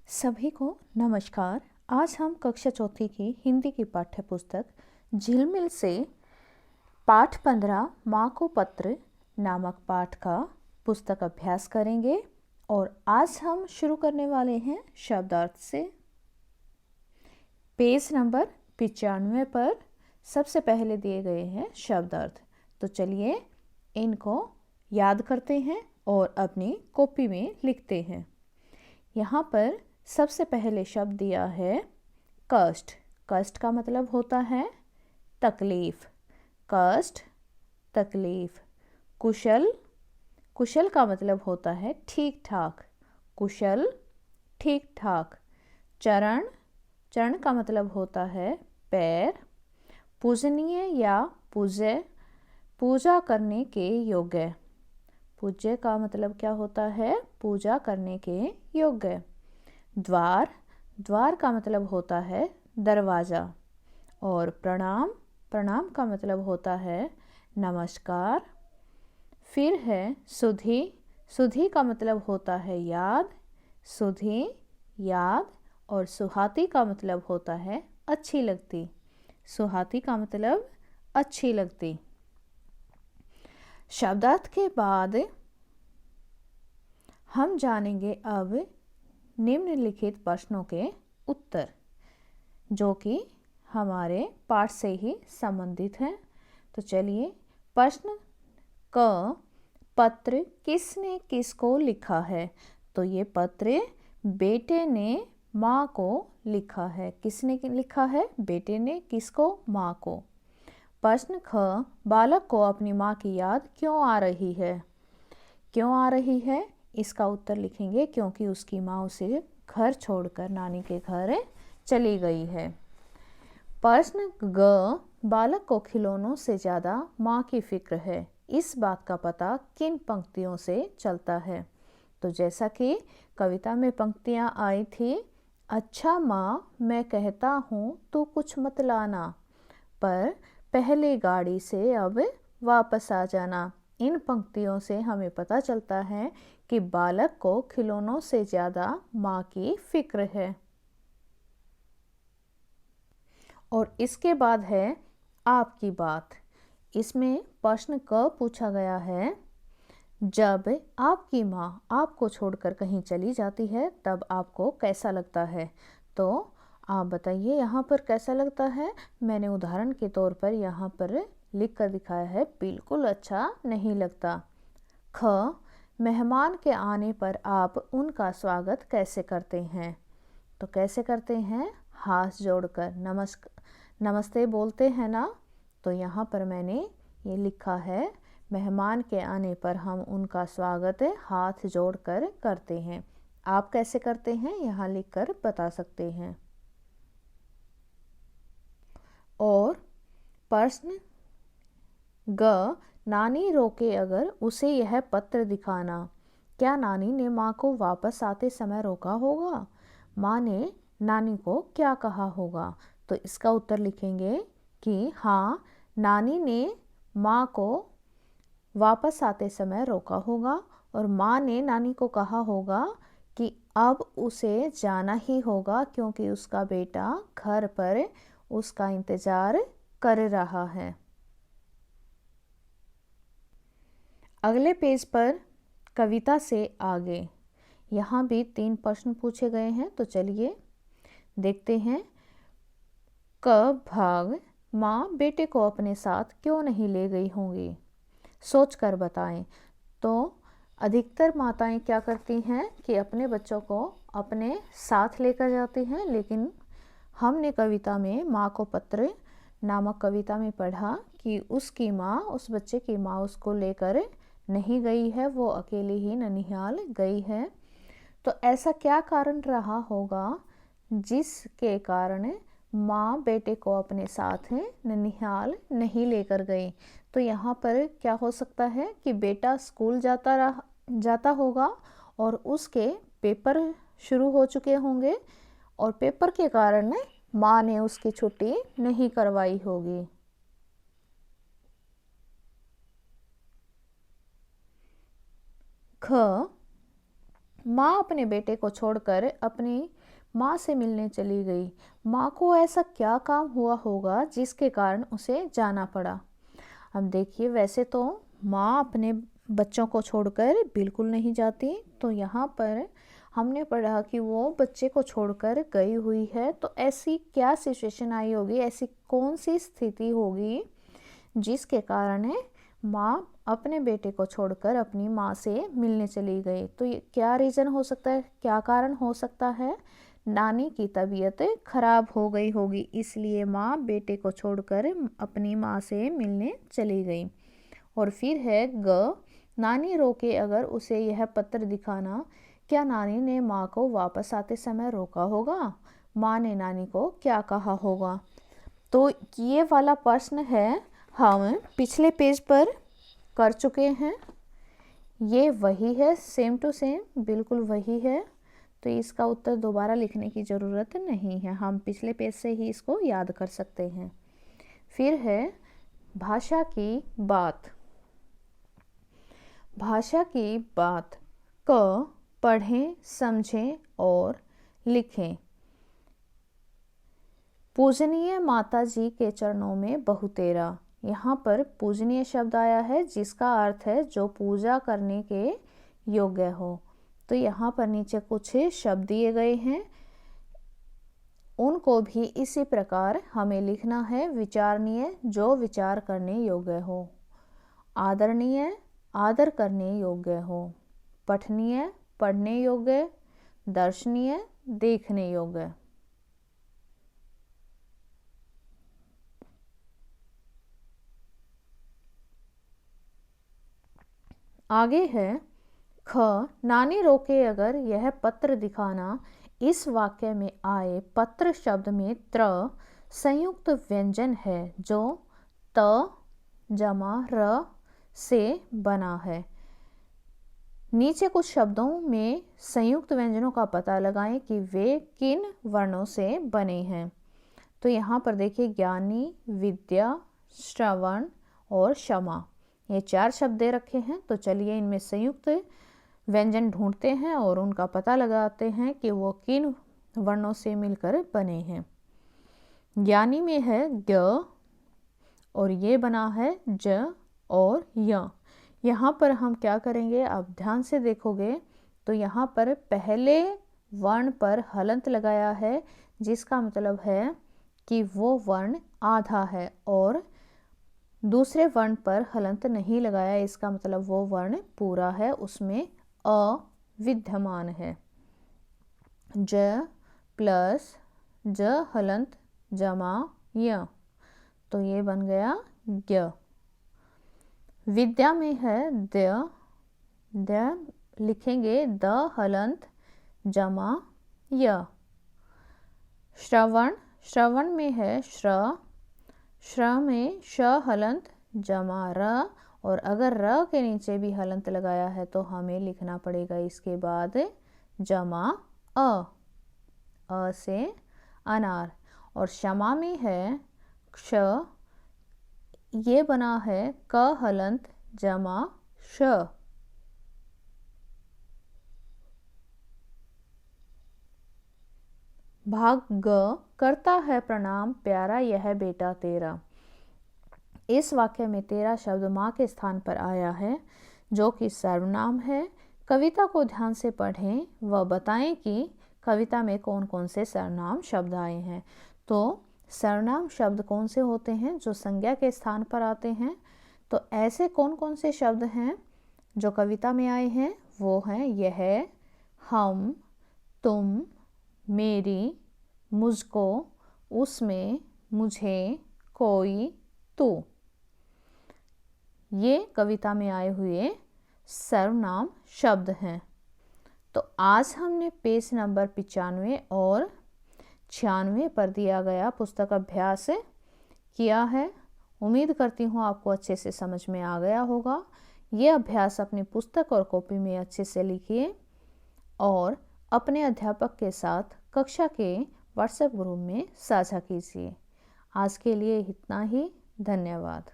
सभी को नमस्कार। आज हम कक्षा चौथी की हिंदी की पाठ्य पुस्तक झिलमिल से पाठ 15 माँ को पत्र नामक पाठ का पुस्तक अभ्यास करेंगे और आज हम शुरू करने वाले हैं शब्दार्थ से। पेज नंबर 95 पर सबसे पहले दिए गए हैं शब्दार्थ। तो चलिए इनको याद करते हैं और अपनी कॉपी में लिखते हैं। यहाँ पर सबसे पहले शब्द दिया है कष्ट। कष्ट का मतलब होता है तकलीफ। कष्ट, तकलीफ। कुशल, कुशल का मतलब होता है ठीक ठाक। कुशल, ठीक ठाक। चरण, चरण का मतलब होता है पैर। पूजनीय या पूज्य, पूजा करने के योग्य। पूज्य का मतलब क्या होता है? पूजा करने के योग्य। द्वार, द्वार का मतलब होता है दरवाज़ा। और प्रणाम, प्रणाम का मतलब होता है नमस्कार। फिर है सुधि, सुधि का मतलब होता है याद। सुधि, याद। और सुहाती का मतलब होता है अच्छी लगती। सुहाती का मतलब अच्छी लगती। शब्दार्थ के बाद हम जानेंगे अब निम्नलिखित प्रश्नों के उत्तर, जो कि हमारे पाठ से ही संबंधित हैं। तो चलिए, प्रश्न क, पत्र किसने किसको लिखा है? तो ये पत्र बेटे ने माँ को लिखा है। किसने लिखा है? बेटे ने। किसको? माँ को। प्रश्न ख, बालक को अपनी माँ की याद क्यों आ रही है? क्यों आ रही है? इसका उत्तर लिखेंगे क्योंकि उसकी माँ उसे घर छोड़कर नानी के घर चली गई है। प्रश्न ग, बालक को खिलौनों से ज़्यादा माँ की फिक्र है। इस बात का पता किन पंक्तियों से चलता है? तो जैसा कि कविता में पंक्तियाँ आई थी, अच्छा माँ मैं कहता हूँ तू कुछ मत लाना, पर पहले गाड़ी से अब वापस आ जाना। इन पंक्तियों से हमें पता चलता है कि बालक को खिलौनों से ज़्यादा माँ की फिक्र है। और इसके बाद है आपकी बात। इसमें प्रश्न क पूछा गया है, जब आपकी माँ आपको छोड़कर कहीं चली जाती है तब आपको कैसा लगता है? तो आप बताइए यहाँ पर कैसा लगता है? मैंने उदाहरण के तौर पर यहाँ पर लिख कर दिखाया है, बिल्कुल अच्छा नहीं लगता। ख, मेहमान के आने पर आप उनका स्वागत कैसे करते हैं? तो कैसे करते हैं? हाथ जोड़कर नमस्ते बोलते हैं ना। तो यहाँ पर मैंने ये लिखा है, मेहमान के आने पर हम उनका स्वागत हाथ जोड़कर करते हैं। आप कैसे करते हैं? यहाँ लिखकर बता सकते हैं। और प्रश्न ग, नानी रोके अगर उसे यह पत्र दिखाना, क्या नानी ने माँ को वापस आते समय रोका होगा? माँ ने नानी को क्या कहा होगा? तो इसका उत्तर लिखेंगे कि हाँ, नानी ने माँ को वापस आते समय रोका होगा और माँ ने नानी को कहा होगा कि अब उसे जाना ही होगा क्योंकि उसका बेटा घर पर उसका इंतज़ार कर रहा है। अगले पेज पर कविता से आगे यहाँ भी 3 प्रश्न पूछे गए हैं। तो चलिए देखते हैं। क भाग, माँ बेटे को अपने साथ क्यों नहीं ले गई होंगी? सोच कर बताएं। तो अधिकतर माताएं क्या करती हैं कि अपने बच्चों को अपने साथ लेकर जाती हैं, लेकिन हमने कविता में माँ को पत्र नामक कविता में पढ़ा कि उसकी माँ, उस बच्चे की माँ उसको लेकर नहीं गई है, वो अकेली ही ननिहाल गई है। तो ऐसा क्या कारण रहा होगा जिसके कारण माँ बेटे को अपने साथ ननिहाल नहीं लेकर गई? तो यहाँ पर क्या हो सकता है कि बेटा स्कूल जाता होगा और उसके पेपर शुरू हो चुके होंगे और पेपर के कारण माँ ने उसकी छुट्टी नहीं करवाई होगी। ख, माँ अपने बेटे को छोड़कर अपनी माँ से मिलने चली गई। माँ को ऐसा क्या काम हुआ होगा जिसके कारण उसे जाना पड़ा। अब देखिए, वैसे तो माँ अपने बच्चों को छोड़कर बिल्कुल नहीं जाती, तो यहाँ पर हमने पढ़ा कि वो बच्चे को छोड़कर गई हुई है। तो ऐसी क्या सिचुएशन आई होगी, ऐसी कौन सी स्थिति होगी जिसके कारण माँ अपने बेटे को छोड़कर अपनी माँ से मिलने चली गई। तो ये क्या रीज़न हो सकता है, क्या कारण हो सकता है। नानी की तबीयत खराब हो गई होगी, इसलिए माँ बेटे को छोड़कर अपनी माँ से मिलने चली गई। और फिर है ग, नानी रोके अगर उसे यह पत्र दिखाना। क्या नानी ने माँ को वापस आते समय रोका होगा, माँ ने नानी को क्या कहा होगा। तो ये वाला प्रश्न है हम पिछले पेज पर कर चुके हैं। ये वही है, सेम टू सेम बिल्कुल वही है। तो इसका उत्तर दोबारा लिखने की ज़रूरत नहीं है, हम पिछले पेज से ही इसको याद कर सकते हैं। फिर है भाषा की बात। भाषा की बात क, पढ़ें, समझें और लिखें। पूजनीय माता जी के चरणों में बहुतेरा। यहाँ पर पूजनीय शब्द आया है जिसका अर्थ है जो पूजा करने के योग्य हो। तो यहाँ पर नीचे कुछ शब्द दिए गए हैं, उनको भी इसी प्रकार हमें लिखना है। विचारणीय, जो विचार करने योग्य हो। आदरणीय, आदर करने योग्य हो। पठनीय, पढ़ने योग्य। दर्शनीय, देखने योग्य। आगे है ख, नानी रोके अगर यह पत्र दिखाना। इस वाक्य में आए पत्र शब्द में त्र संयुक्त व्यंजन है जो त जमा र से बना है। नीचे कुछ शब्दों में संयुक्त व्यंजनों का पता लगाएं कि वे किन वर्णों से बने हैं। तो यहाँ पर देखिए, ज्ञानी, विद्या, श्रवण और क्षमा, ये 4 शब्द दे रखे हैं। तो चलिए इनमें संयुक्त व्यंजन ढूंढते हैं और उनका पता लगाते हैं कि वो किन वर्णों से मिलकर बने हैं। ज्ञानी में है ग और ये बना है ज और य। यहाँ पर हम क्या करेंगे, आप ध्यान से देखोगे तो यहाँ पर पहले वर्ण पर हलंत लगाया है, जिसका मतलब है कि वो वर्ण आधा है, और दूसरे वर्ण पर हलंत नहीं लगाया, इसका मतलब वो वर्ण पूरा है, उसमें अ विद्यमान है। ज प्लस ज हलंत जमा य, तो ये बन गया ज्ञ। विद्या में है द लिखेंगे द हलंत जमा य। श्रवण में है श्र में श हलंत जमा र, और अगर र के नीचे भी हलंत लगाया है तो हमें लिखना पड़ेगा इसके बाद जमा अ से अनार। और क्षमा में है क्ष, ये बना है क हलंत जमा श। भाग ग, करता है प्रणाम प्यारा यह बेटा तेरा। इस वाक्य में तेरा शब्द माँ के स्थान पर आया है, जो कि सर्वनाम है। कविता को ध्यान से पढ़ें व बताएं कि कविता में कौन कौन से सर्वनाम शब्द आए हैं। तो सर्वनाम शब्द कौन से होते हैं, जो संज्ञा के स्थान पर आते हैं। तो ऐसे कौन कौन से शब्द हैं जो कविता में आए हैं, वो हैं यह, हम, तुम, मेरी, मुझको, उसमें, मुझे, कोई, तू। ये कविता में आए हुए सर्वनाम शब्द हैं। तो आज हमने पेज नंबर 95 और 96 पर दिया गया पुस्तक अभ्यास किया है। उम्मीद करती हूँ आपको अच्छे से समझ में आ गया होगा। ये अभ्यास अपनी पुस्तक और कॉपी में अच्छे से लिखिए और अपने अध्यापक के साथ कक्षा के व्हाट्सएप ग्रुप में साझा कीजिए। आज के लिए इतना ही, धन्यवाद।